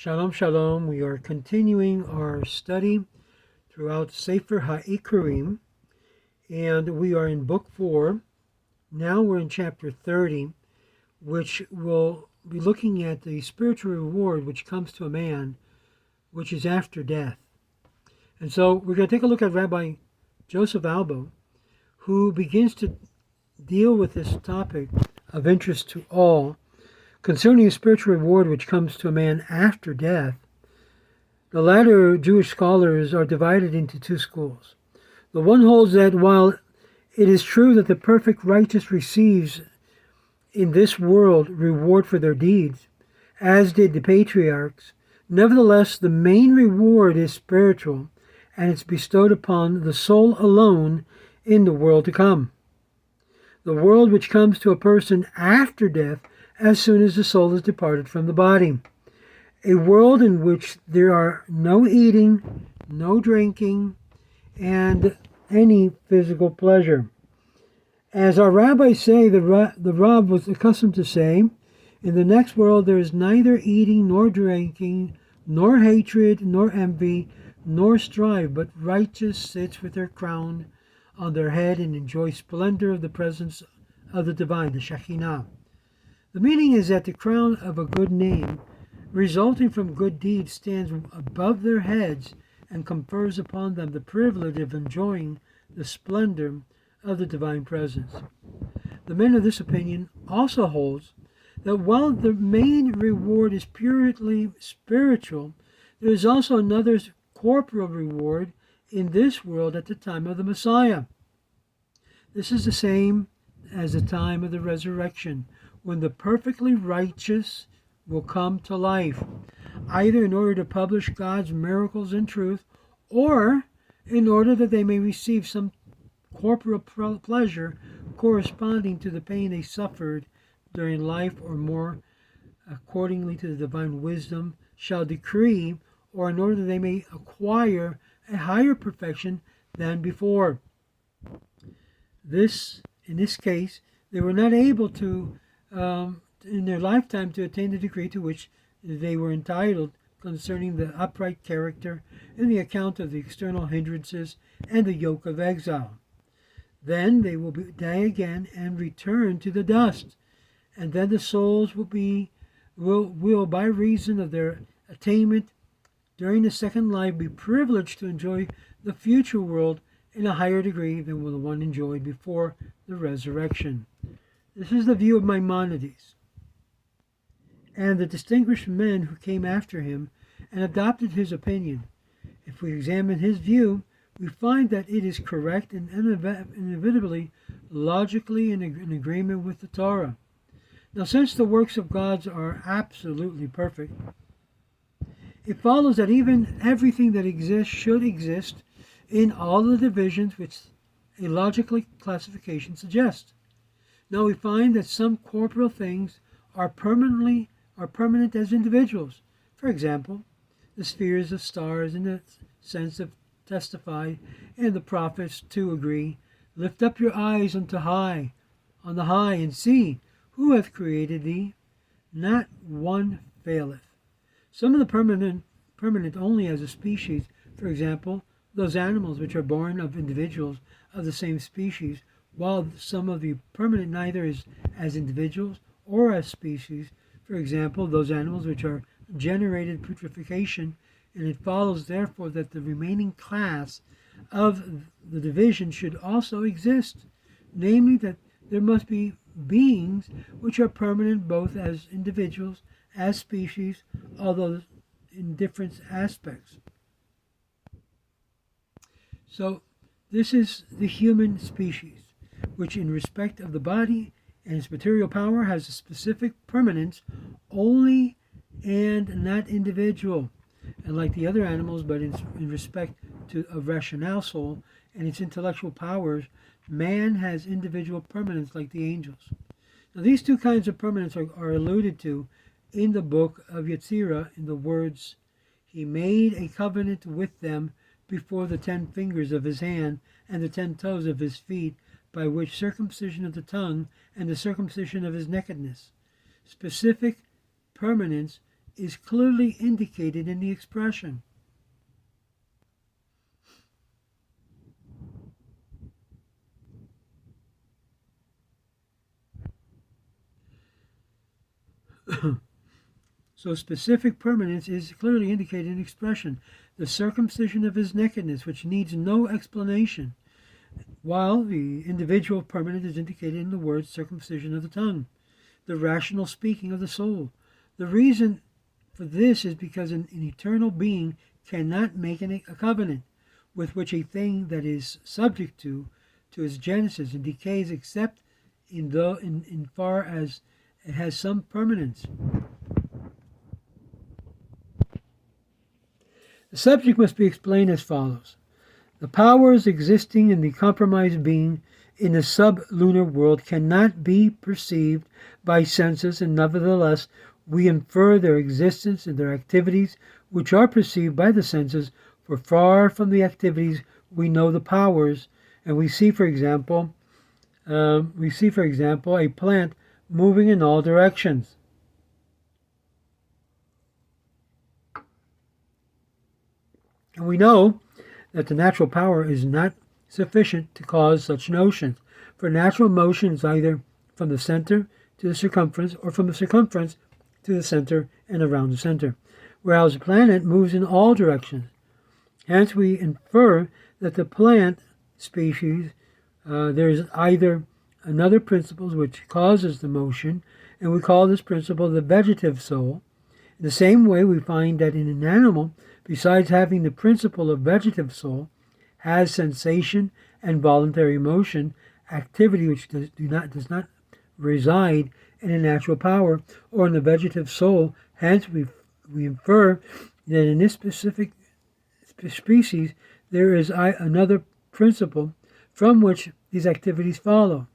Shalom, shalom. We are continuing our study throughout SEFER HAIKKARIM, and we are in Book 4. Now we're in Chapter 30, which will be looking at the spiritual reward which comes to a man, which is after death. And so we're going to take a look at Rabbi Joseph Albo, who begins to deal with this topic of interest to all, concerning a spiritual reward which comes to a man after death. The latter Jewish scholars are divided into two schools. The one holds that while it is true that the perfect righteous receives in this world reward for their deeds, as did the patriarchs, nevertheless the main reward is spiritual, and it's bestowed upon the soul alone in the world to come. The world which comes to a person after death as soon as the soul is departed from the body. A world in which there are no eating, no drinking, and any physical pleasure. As our rabbis say, the Rav was accustomed to say, in the next world there is neither eating nor drinking, nor hatred, nor envy, nor strife, but righteous sits with their crown on their head and enjoys splendor of the presence of the divine, the Shekinah. The meaning is that the crown of a good name, resulting from good deeds, stands above their heads and confers upon them the privilege of enjoying the splendor of the divine presence. The man of this opinion also holds that while the main reward is purely spiritual, there is also another corporal reward in this world at the time of the Messiah. This is the same as the time of the resurrection, when the perfectly righteous will come to life, either in order to publish God's miracles and truth, or in order that they may receive some corporal pleasure corresponding to the pain they suffered during life, or more accordingly to the divine wisdom shall decree, or in order that they may acquire a higher perfection than before. In this case, they were not able to in their lifetime to attain the degree to which they were entitled concerning the upright character and the account of the external hindrances and the yoke of exile. Then they will die again and return to the dust, and then the souls will by reason of their attainment during the second life be privileged to enjoy the future world in a higher degree than the one enjoyed before the resurrection. This is the view of Maimonides and the distinguished men who came after him and adopted his opinion. If we examine his view, we find that it is correct and inevitably logically in agreement with the Torah. Now, since the works of God are absolutely perfect, it follows that even everything that exists should exist in all the divisions which a logical classification suggests. Now we find that some corporeal things are permanent as individuals. For example, the spheres of stars in the sense of testify, and the prophets too agree. Lift up your eyes on the high, and see who hath created thee. Not one faileth. Some of the permanent only as a species. For example, those animals which are born of individuals of the same species, while some of the permanent neither as individuals or as species. For example, those animals which are generated putrefaction, and it follows therefore that the remaining class of the division should also exist, namely that there must be beings which are permanent both as individuals, as species, although in different aspects. So this is the human species, which in respect of the body and its material power has a specific permanence only and not individual, and like the other animals, but in respect to a rational soul and its intellectual powers, man has individual permanence like the angels. Now these two kinds of permanence are alluded to in the book of Yetzirah in the words, "He made a covenant with them before the 10 fingers of his hand and the 10 toes of his feet, by which circumcision of the tongue and the circumcision of his nakedness." Specific permanence is clearly indicated in the expression. So specific permanence is clearly indicated in expression. The circumcision of his nakedness, which needs no explanation, while the individual permanent is indicated in the word circumcision of the tongue, the rational speaking of the soul. The reason for this is because an eternal being cannot make a covenant with which a thing that is subject to its genesis and decays, except in far as it has some permanence. The subject must be explained as follows. The powers existing in the compromised being in the sub-lunar world cannot be perceived by senses, and nevertheless we infer their existence and their activities, which are perceived by the senses, for far from the activities we know the powers, and we see, for example, a plant moving in all directions. And we know that the natural power is not sufficient to cause such notions, for natural motion is either from the center to the circumference, or from the circumference to the center and around the center, whereas the planet moves in all directions. Hence we infer that the plant species, there is either another principle which causes the motion, and we call this principle the vegetative soul. In the same way, we find that in an animal, besides having the principle of vegetative soul, has sensation and voluntary motion, activity which does not reside in a natural power or in the vegetative soul. Hence, we infer that in this specific species there is another principle from which these activities follow.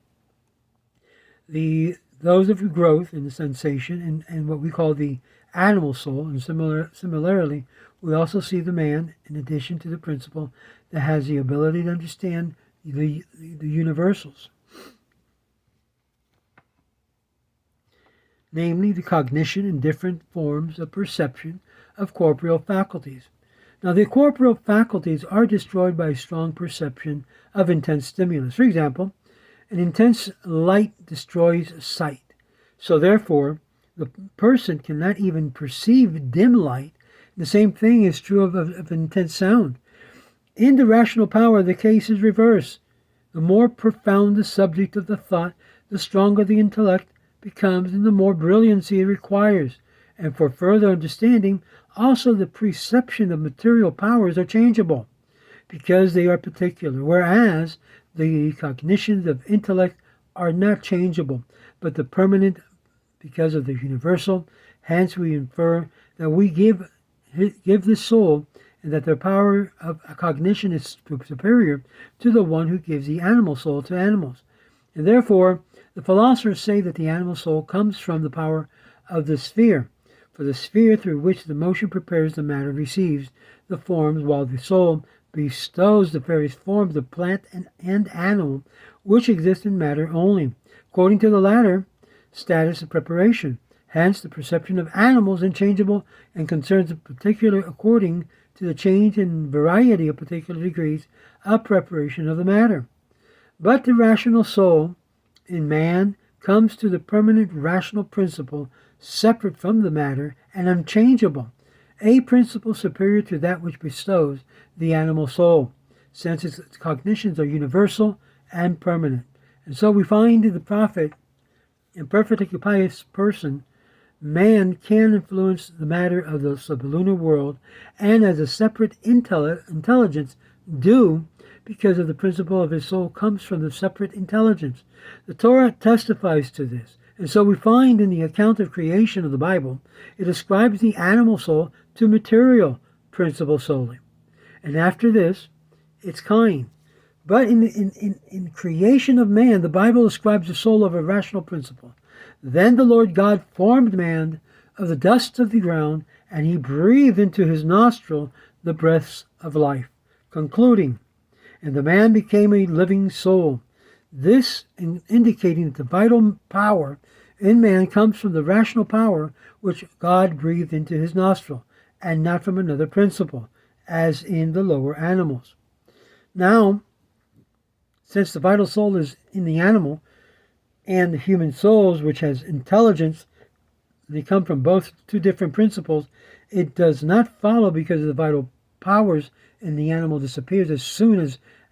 Those of growth and the sensation and what we call the animal soul, and similarly, we also see the man, in addition to the principle, that has the ability to understand the universals, namely the cognition and different forms of perception of corporeal faculties. Now, the corporeal faculties are destroyed by strong perception of intense stimulus. For example, an intense light destroys sight. So therefore, the person cannot even perceive dim light. The same thing is true of intense sound. In the rational power, the case is reversed. The more profound the subject of the thought, the stronger the intellect becomes and the more brilliancy it requires. And for further understanding, also the perception of material powers are changeable because they are particular, whereas the cognitions of intellect are not changeable, but the permanent because of the universal. Hence we infer that we give the soul, and that their power of cognition is superior to the one who gives the animal soul to animals. And therefore, the philosophers say that the animal soul comes from the power of the sphere, for the sphere through which the motion prepares the matter receives the forms, while the soul bestows the various forms of plant and animal which exist in matter only, according to the latter status of preparation. Hence, the perception of animals is changeable and concerns the particular according to the change in variety of particular degrees of preparation of the matter. But the rational soul in man comes to the permanent rational principle separate from the matter and unchangeable, a principle superior to that which bestows the animal soul, since its cognitions are universal and permanent. And so we find in the prophet, in perfectly pious person, man can influence the matter of the sublunar world, and as a separate intelligence do, because of the principle of his soul comes from the separate intelligence. The Torah testifies to this, and so we find in the account of creation of the Bible, it ascribes the animal soul to material principle solely, and after this, its kind. But in creation of man, the Bible ascribes the soul of a rational principle. Then the Lord God formed man of the dust of the ground, and he breathed into his nostril the breaths of life, concluding, and the man became a living soul. This indicating that the vital power in man comes from the rational power which God breathed into his nostril, and not from another principle, as in the lower animals. Now, since the vital soul is in the animal, and the human souls, which has intelligence, they come from both two different principles, it does not follow because the vital powers in the animal disappears as soon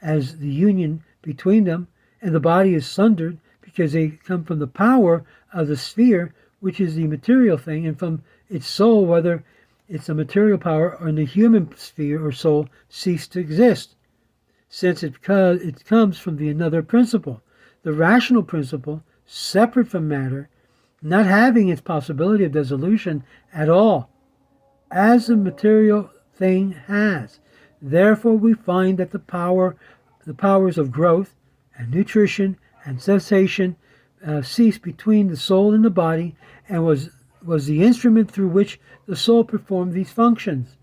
as the union between them, and the body is sundered because they come from the power of the sphere, which is the material thing, and from its soul, whether it's a material power or in the human sphere or soul, cease to exist, since it comes from the another principle, the rational principle, separate from matter, not having its possibility of dissolution at all, as the material thing has. Therefore we find that the powers of growth and nutrition and cessation cease between the soul and the body, and was the instrument through which the soul performed these functions.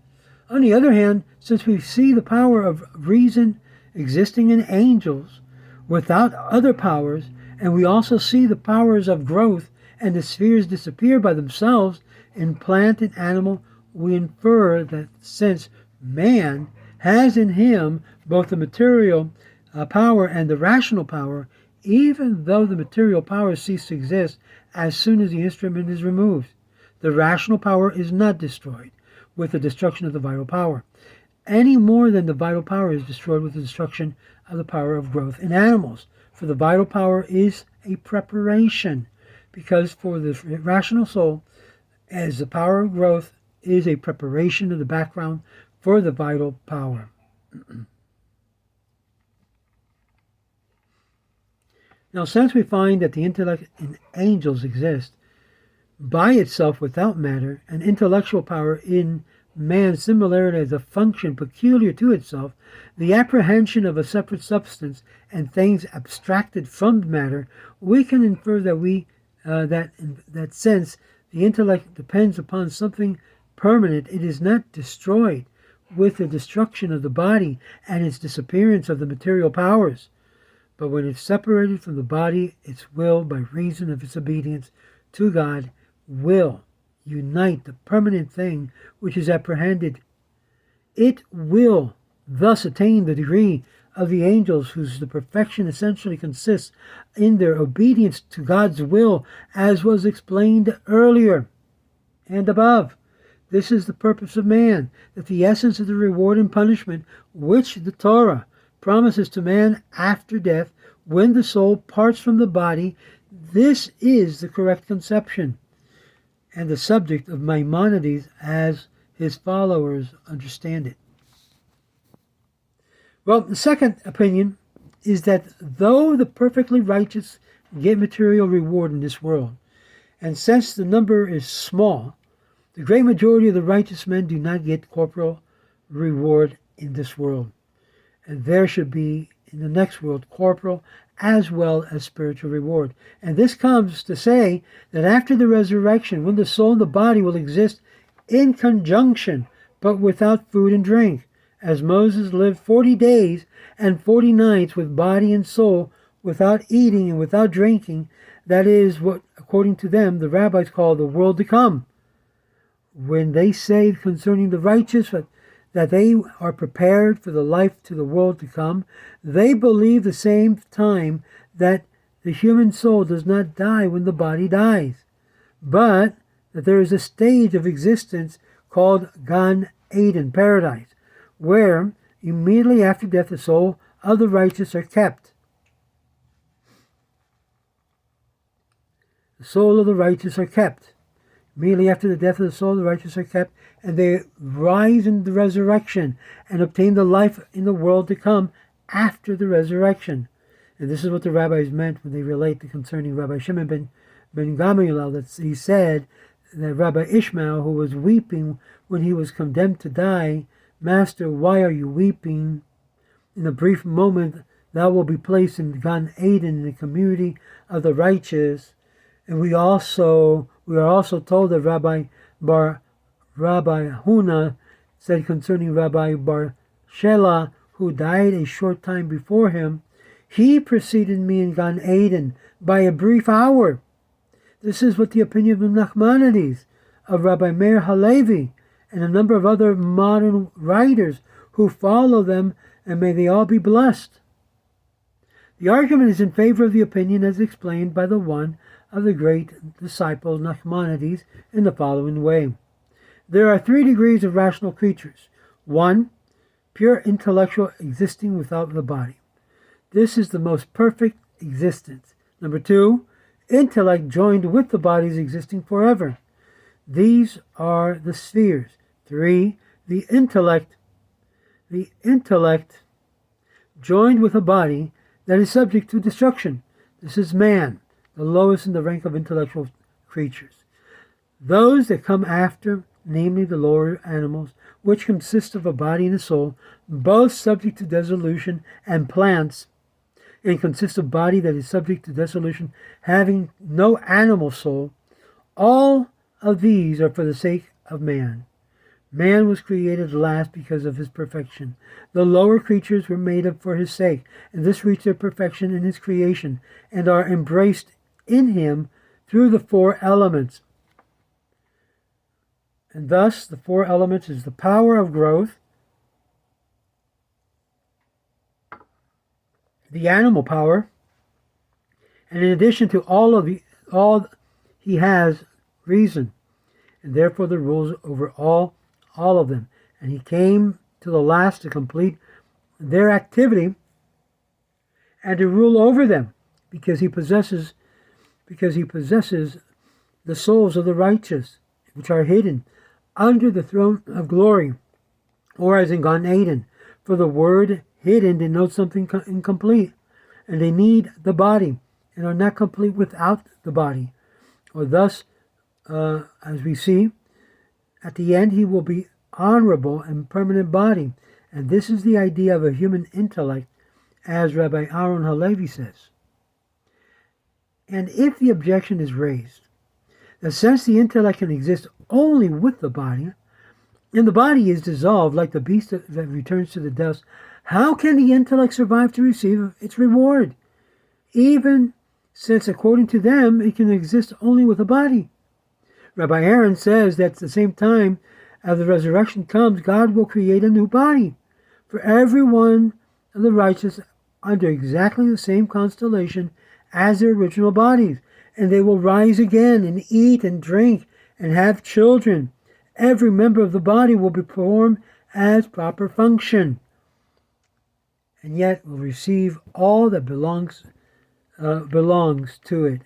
On the other hand, since we see the power of reason existing in angels without other powers, and we also see the powers of growth and the spheres disappear by themselves in plant and animal, we infer that since man has in him both the material power and the rational power, even though the material power ceases to exist as soon as the instrument is removed, the rational power is not destroyed with the destruction of the vital power, any more than the vital power is destroyed with the destruction of the power of growth in animals. For the vital power is a preparation, because for the rational soul, as the power of growth is a preparation of the background for the vital power. Now, since we find that the intellect in angels exists by itself without matter, and intellectual power in man similarly as a function peculiar to itself, the apprehension of a separate substance and things abstracted from matter, we can infer that in that sense the intellect depends upon something permanent. It is not destroyed with the destruction of the body and its disappearance of the material powers, but when it's separated from the body, its will, by reason of its obedience to God, will unite the permanent thing which is apprehended. It will thus attain the degree of the angels, whose the perfection essentially consists in their obedience to God's will, as was explained earlier and above. This is the purpose of man, that the essence of the reward and punishment which the Torah promises to man after death, when the soul parts from the body, this is the correct conception and the subject of Maimonides as his followers understand it. Well, the second opinion is that though the perfectly righteous get material reward in this world, and since the number is small, the great majority of the righteous men do not get corporal reward in this world, and there should be in the next world corporal as well as spiritual reward. And this comes to say that after the resurrection, when the soul and the body will exist in conjunction, but without food and drink, as Moses lived 40 days and 40 nights with body and soul, without eating and without drinking, that is what, according to them, the rabbis call the world to come. When they say concerning the righteous that they are prepared for the life to the world to come, they believe the same time that the human soul does not die when the body dies, but that there is a stage of existence called Gan Eden, paradise, where immediately after death the soul of the righteous are kept. The soul of the righteous are kept. Immediately after the death of the soul, the righteous are kept, and they rise in the resurrection and obtain the life in the world to come after the resurrection. And this is what the rabbis meant when they relate concerning Rabbi Shimon ben Gamaliel, that he said that Rabbi Ishmael, who was weeping when he was condemned to die, "Master, why are you weeping? In a brief moment thou will be placed in Gan Eden, in the community of the righteous." And we are also told that Rabbi Huna said concerning Rabbi Bar Shela, who died a short time before him, "He preceded me in Gan Eden by a brief hour." This is what the opinion of the Nachmanides, of Rabbi Meir Halevi, and a number of other modern writers who follow them, and may they all be blessed. The argument is in favor of the opinion as explained by the one of the great disciple Nachmanides in the following way. There are 3 degrees of rational creatures. 1, pure intellectual existing without the body. This is the most perfect existence. Number 2, intellect joined with the bodies existing forever. These are the spheres. 3, the intellect joined with a body that is subject to destruction. This is man, the lowest in the rank of intellectual creatures. Those that come after, namely the lower animals, which consist of a body and a soul, both subject to dissolution, and plants, and consist of body that is subject to dissolution, having no animal soul, all of these are for the sake of man. Man was created last because of his perfection. The lower creatures were made up for his sake, and this reached their perfection in his creation, and are embraced in him through the 4 elements. And thus, the 4 elements is the power of growth, the animal power, and in addition to all he has reason, and therefore the rules over all of them. And he came to the last to complete their activity and to rule over them, because he possesses the souls of the righteous, which are hidden under the throne of glory, or as in Gan Eden. For the word hidden denotes something incomplete, and they need the body, and are not complete without the body. Or thus, as we see, at the end he will be honorable and permanent body. And this is the idea of a human intellect, as Rabbi Aaron Halevi says. And if the objection is raised, that since the intellect can exist only with the body, and the body is dissolved like the beast that returns to the dust, how can the intellect survive to receive its reward? Even since, according to them, it can exist only with a body. Rabbi Aaron says that at the same time as the resurrection comes, God will create a new body for every one of the righteous under exactly the same constellation as their original bodies, and they will rise again and eat and drink and have children. Every member of the body will perform as proper function, and yet will receive all that belongs to it,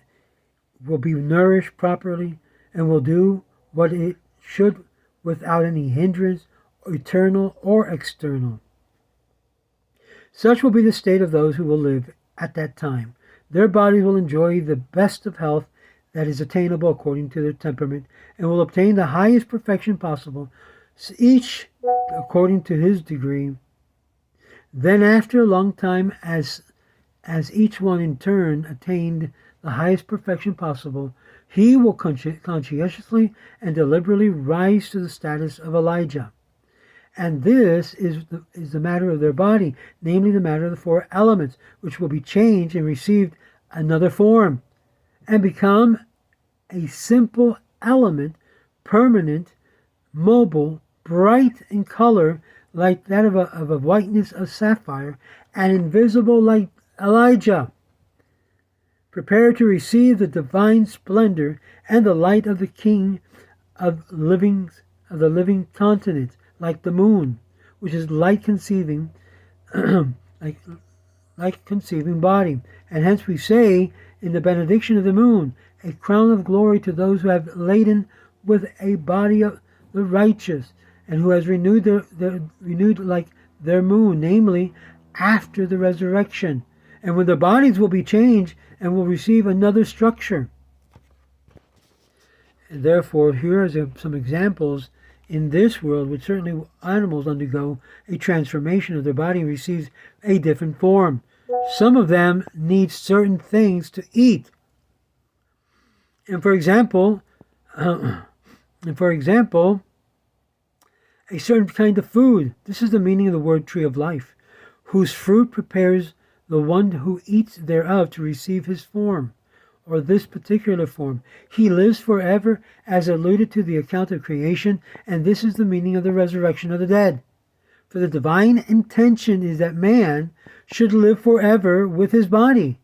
will be nourished properly, and will do what it should without any hindrance, eternal or external. Such will be the state of those who will live at that time. Their bodies will enjoy the best of health that is attainable according to their temperament, and will obtain the highest perfection possible, each according to his degree. Then after a long time, as each one in turn attained the highest perfection possible, he will conscientiously and deliberately rise to the status of Elijah. And this is the matter of their body, namely the matter of the 4 elements, which will be changed and received another form, and become a simple element, permanent, mobile, bright in color, like that of a whiteness of sapphire, and invisible like Elijah, prepared to receive the divine splendor and the light of the King of the living continent, like the moon, which is light conceiving, like conceiving body. And hence we say in the benediction of the moon, a crown of glory to those who have laden with a body of the righteous, and who has renewed like their moon, namely after the resurrection, and when their bodies will be changed and will receive another structure. And therefore, here are some examples in this world, which certainly animals undergo a transformation of their body and receives a different form. Some of them need certain things to eat. And for example, a certain kind of food. This is the meaning of the word tree of life, whose fruit prepares the one who eats thereof to receive his form. or this particular form. He lives forever, as alluded to the account of creation, and this is the meaning of the resurrection of the dead. For the divine intention is that man should live forever with his body.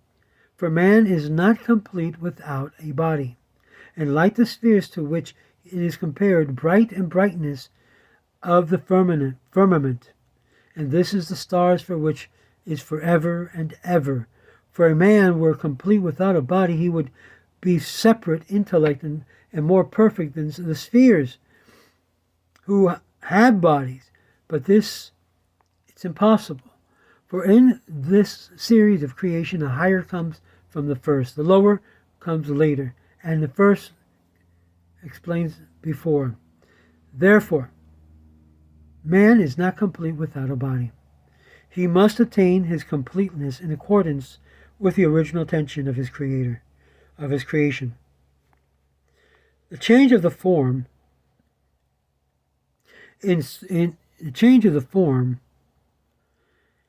For man is not complete without a body. And like the spheres to which it is compared, bright and brightness of the firmament. And this is the stars for which is forever and ever. For a man were complete without a body, he would be separate intellect and more perfect than the spheres who have bodies. But it's impossible. For in this series of creation, the higher comes from the first, the lower comes later, and the first explains before. Therefore, man is not complete without a body. He must attain his completeness in accordance with the original intention of his creation. The change of the form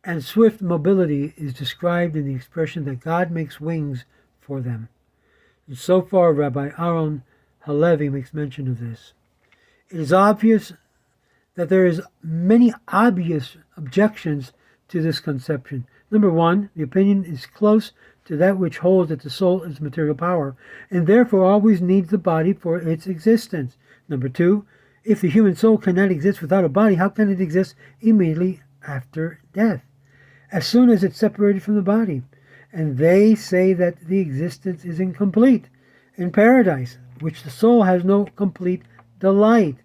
and swift mobility is described in the expression that God makes wings for them. And so far, Rabbi Aaron Halevi makes mention of this. It is obvious that there is many obvious objections to this conception. Number one, the opinion is close to that which holds that the soul is material power, and therefore always needs the body for its existence. Number two, if the human soul cannot exist without a body, how can it exist immediately after death, as soon as it's separated from the body? And they say that the existence is incomplete in paradise, which the soul has no complete delight,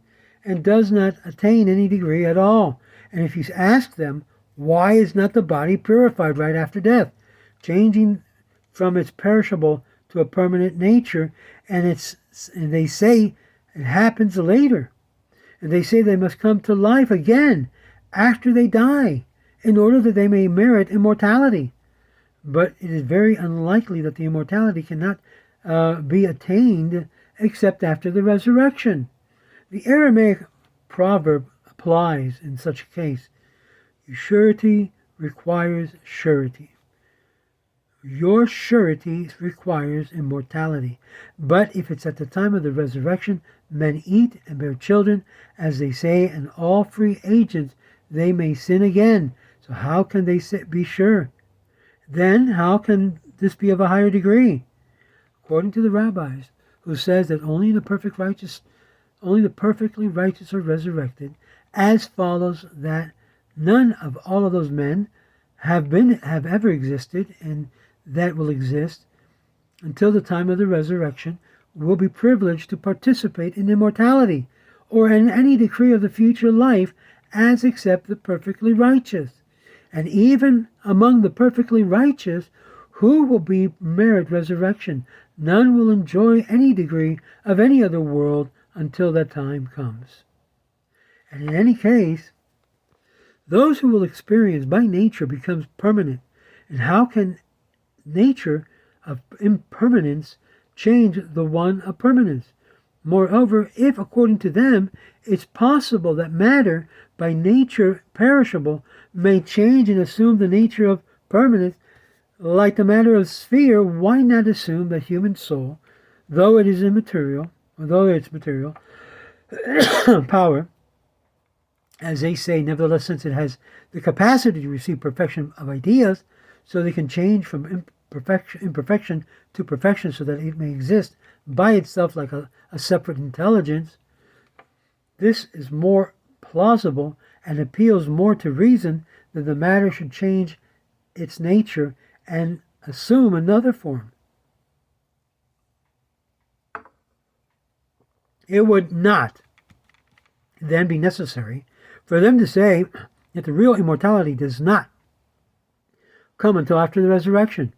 and does not attain any degree at all. And if you ask them, why is not the body purified right after death, changing from its perishable to a permanent nature, and they say it happens later. And they say they must come to life again after they die, in order that they may merit immortality. But it is very unlikely that the immortality cannot be attained except after the resurrection. The Aramaic proverb applies in such a case. Surety requires surety. Your surety requires immortality. But if it's at the time of the resurrection, men eat and bear children, as they say, and all free agents, they may sin again. So how can they be sure? Then how can this be of a higher degree? According to the rabbis, who says that only the perfectly righteous are resurrected, as follows that none of all of those men have ever existed, and that will exist until the time of the resurrection, will be privileged to participate in immortality, or in any decree of the future life, as except the perfectly righteous. And even among the perfectly righteous, who will merit resurrection? None will enjoy any degree of any other world until that time comes. And in any case, those who will experience by nature becomes permanent. And how can nature of impermanence change the one of permanence? Moreover, if according to them it's possible that matter by nature perishable may change and assume the nature of permanence, like the matter of sphere, why not assume that human soul, though it's material power, as they say, nevertheless, since it has the capacity to receive perfection of ideas, so they can change from imperfection to perfection, so that it may exist by itself like a separate intelligence, this is more plausible and appeals more to reason that the matter should change its nature and assume another form. It would not then be necessary for them to say that the real immortality does not come until after the resurrection.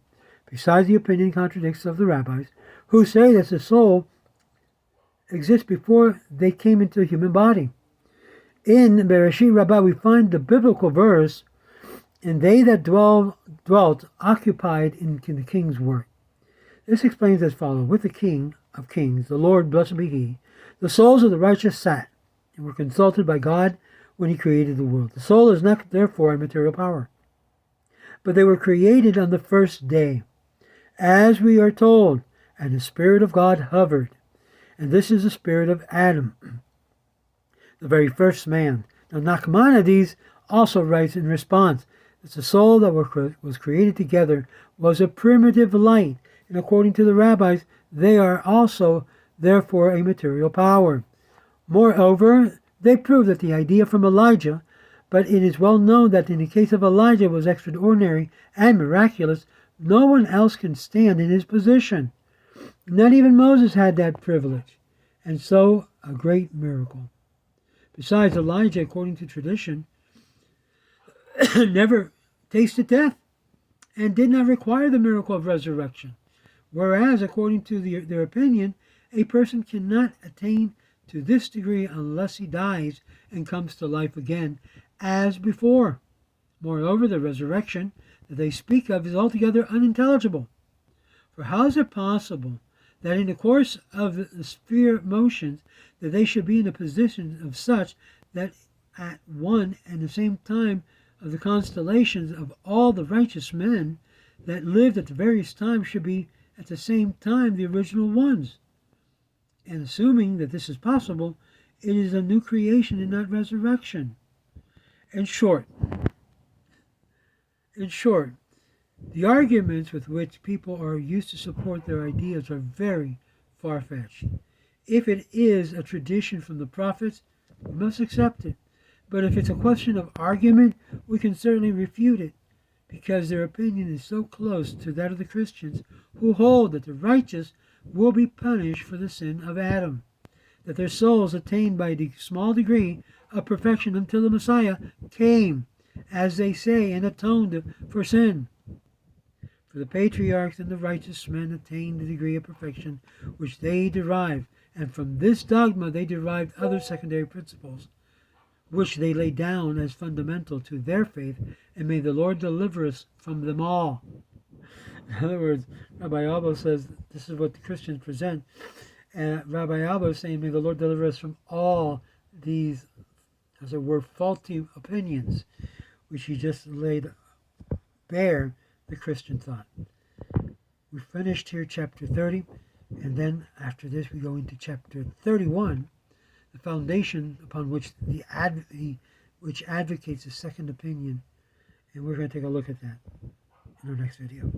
Besides, the opinion contradicts of the rabbis, who say that the soul exists before they came into a human body. In Bereshit Rabbah we find the biblical verse, and they that dwelt occupied in the king's work. This explains as follows: with the King of kings, the Lord, blessed be he, the souls of the righteous sat and were consulted by God when he created the world. The soul is not therefore a material power, but they were created on the first day. As we are told, and the Spirit of God hovered. And this is the spirit of Adam, the very first man. Now Nachmanides also writes in response that the soul that was created together was a primitive light, and according to the rabbis, they are also therefore a material power. Moreover, they prove that the idea from Elijah, but it is well known that in the case of Elijah was extraordinary and miraculous, no one else can stand in his position. Not even Moses had that privilege, and so a great miracle. Besides, Elijah, according to tradition, never tasted death and did not require the miracle of resurrection, whereas, according to their opinion, a person cannot attain to this degree unless he dies and comes to life again as before. Moreover, the resurrection that they speak of is altogether unintelligible. For how is it possible that in the course of the sphere motions that they should be in a position of such that at one and the same time of the constellations of all the righteous men that lived at the various times should be at the same time the original ones? And assuming that this is possible, it is a new creation and not resurrection. In short, the arguments with which people are used to support their ideas are very far-fetched. If it is a tradition from the prophets, we must accept it. But if it's a question of argument, we can certainly refute it, because their opinion is so close to that of the Christians, who hold that the righteous will be punished for the sin of Adam, that their souls attained by a small degree of perfection until the Messiah came, as they say, and atoned for sin. For the patriarchs and the righteous men attained the degree of perfection which they derived, and from this dogma they derived other secondary principles, which they lay down as fundamental to their faith, and may the Lord deliver us from them all. In other words, Rabbi Abba says this is what the Christians present, and Rabbi Abba is saying, may the Lord deliver us from all these, as it were, faulty opinions, which he just laid bare the Christian thought. We finished here chapter 30, and then after this we go into chapter 31, the foundation upon which which advocates a second opinion, and we're going to take a look at that in our next video.